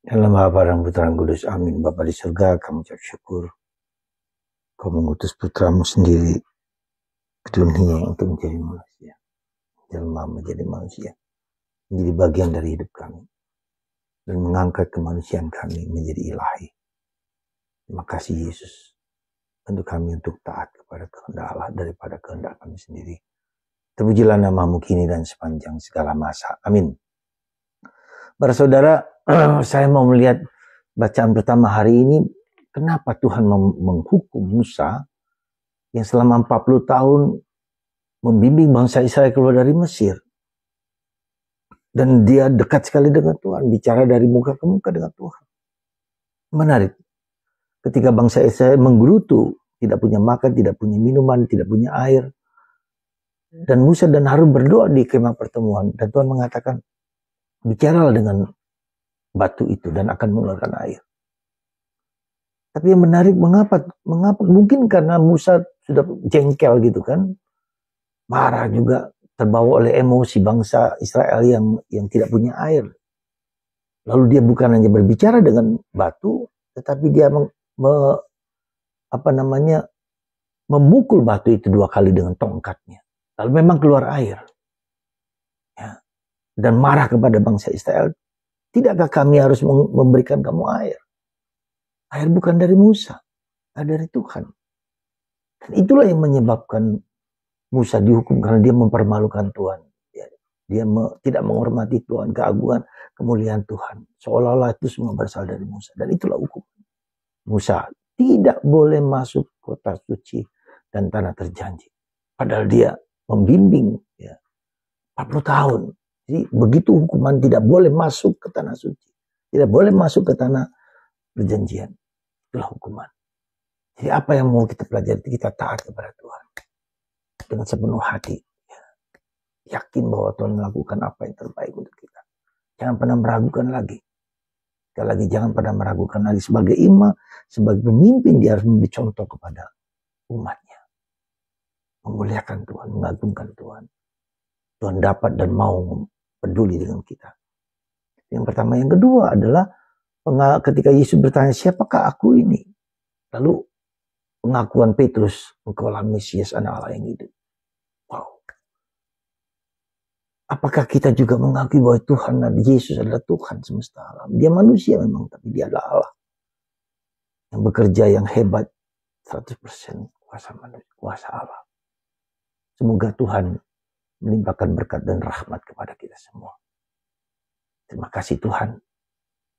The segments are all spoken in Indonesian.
Dalam Bapa dan Putra dan Kudus, amin. Bapa di surga, kami ucap syukur. Kau mengutus putramu sendiri ke dunia untuk menjadi manusia. Jelma menjadi manusia. Menjadi bagian dari hidup kami. Dan mengangkat kemanusiaan kami menjadi ilahi. Terima kasih Yesus. Untuk kami untuk taat kepada kehendak Allah daripada kehendak kami sendiri. Terpujilah namamu kini dan sepanjang segala masa. Amin. Para saudara, saya mau melihat bacaan pertama hari ini. Kenapa Tuhan menghukum Musa yang selama 40 tahun membimbing bangsa Israel keluar dari Mesir. Dan dia dekat sekali dengan Tuhan. Bicara dari muka ke muka dengan Tuhan. Menarik. Ketika bangsa Israel menggerutu. Tidak punya makan, tidak punya minuman, tidak punya air. Dan Musa dan Harun berdoa di kemah pertemuan. Dan Tuhan mengatakan, bicaralah dengan batu itu dan akan mengeluarkan air. Tapi yang menarik, mengapa? Mungkin karena Musa sudah jengkel gitu kan. Marah juga, terbawa oleh emosi bangsa Israel yang tidak punya air. Lalu dia bukan hanya berbicara dengan batu, tetapi dia memukul batu itu 2 kali dengan tongkatnya. Lalu memang keluar air. Ya. Dan marah kepada bangsa Israel. Tidakkah kami harus memberikan kamu air? Air bukan dari Musa, dari Tuhan. Dan itulah yang menyebabkan Musa dihukum karena dia mempermalukan Tuhan. Dia tidak menghormati Tuhan, keagungan, kemuliaan Tuhan. Seolah-olah itu semua berasal dari Musa. Dan itulah hukum. Musa tidak boleh masuk kota suci dan tanah terjanji. Padahal dia membimbing 40 tahun. Jadi begitu hukuman, tidak boleh masuk ke tanah suci. Tidak boleh masuk ke tanah perjanjian. Itulah hukuman. Jadi apa yang mau kita pelajari? Kita taat kepada Tuhan. Dengan sepenuh hati. Yakin bahwa Tuhan melakukan apa yang terbaik untuk kita. Jangan pernah meragukan lagi. Sekali lagi jangan pernah meragukan lagi. Sebagai imam, sebagai pemimpin, dia harus memberi contoh kepada umatnya. Memuliakan Tuhan, mengagungkan Tuhan. Tuhan dapat dan mau peduli dengan kita. Yang pertama. Yang kedua adalah ketika Yesus bertanya, siapakah aku ini? Lalu pengakuan Petrus, engkaulah Mesias, anak Allah yang hidup. Wow. Apakah kita juga mengakui bahwa Tuhan dan Yesus adalah Tuhan semesta alam? Dia manusia memang, tapi dia adalah Allah. Yang bekerja yang hebat, 100% kuasa manusia, kuasa Allah. Semoga Tuhan melimpahkan berkat dan rahmat kepada kita semua. Terima kasih Tuhan.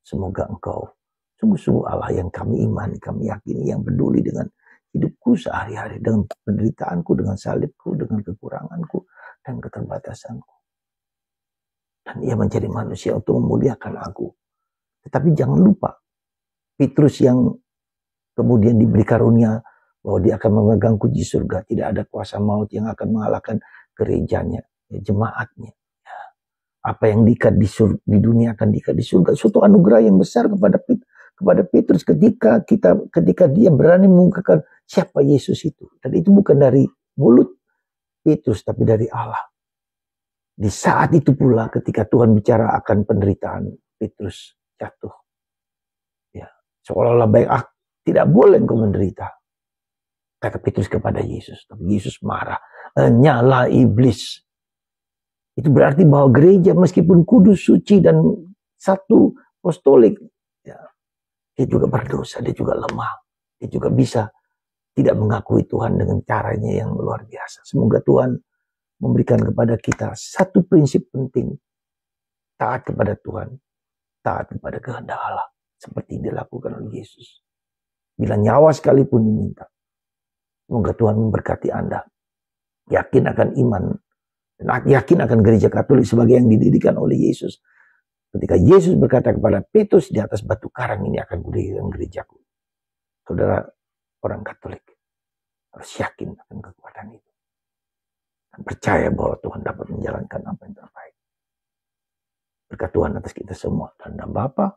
Semoga engkau sungguh-sungguh Allah yang kami imani, kami yakini, yang peduli dengan hidupku sehari-hari, dengan penderitaanku, dengan salibku, dengan kekuranganku, dan keterbatasanku. Dan ia menjadi manusia untuk memuliakan aku. Tetapi jangan lupa, Petrus yang kemudian diberi karunia bahwa dia akan memegang kunci surga. Tidak ada kuasa maut yang akan mengalahkan gerejanya, jemaatnya. Apa yang diikat di dunia akan diikat di surga. Suatu anugerah yang besar kepada Petrus ketika dia berani mengungkapkan siapa Yesus itu. Dan itu bukan dari mulut Petrus, tapi dari Allah. Di saat itu pula ketika Tuhan bicara akan penderitaan, Petrus jatuh. Ya, seolah-olah baik, tidak boleh engkau menderita. Kata Petrus kepada Yesus. Tapi Yesus marah. Nyala iblis. Itu berarti bahwa gereja meskipun kudus, suci, dan satu apostolik, ya, dia juga berdosa, dia juga lemah. Dia juga bisa tidak mengakui Tuhan dengan caranya yang luar biasa. Semoga Tuhan memberikan kepada kita satu prinsip penting. Taat kepada Tuhan. Taat kepada kehendak Allah. Seperti dilakukan oleh Yesus. Bila nyawa sekalipun diminta. Semoga Tuhan memberkati Anda. Yakin akan iman. Dan yakin akan gereja Katolik sebagai yang didirikan oleh Yesus. Ketika Yesus berkata kepada Petrus, di atas batu karang ini akan kudirikan gerejaku. Saudara orang Katolik harus yakin akan kekuatan itu. Dan percaya bahwa Tuhan dapat menjalankan apa yang terbaik. Berkat Tuhan atas kita semua. Dan Bapa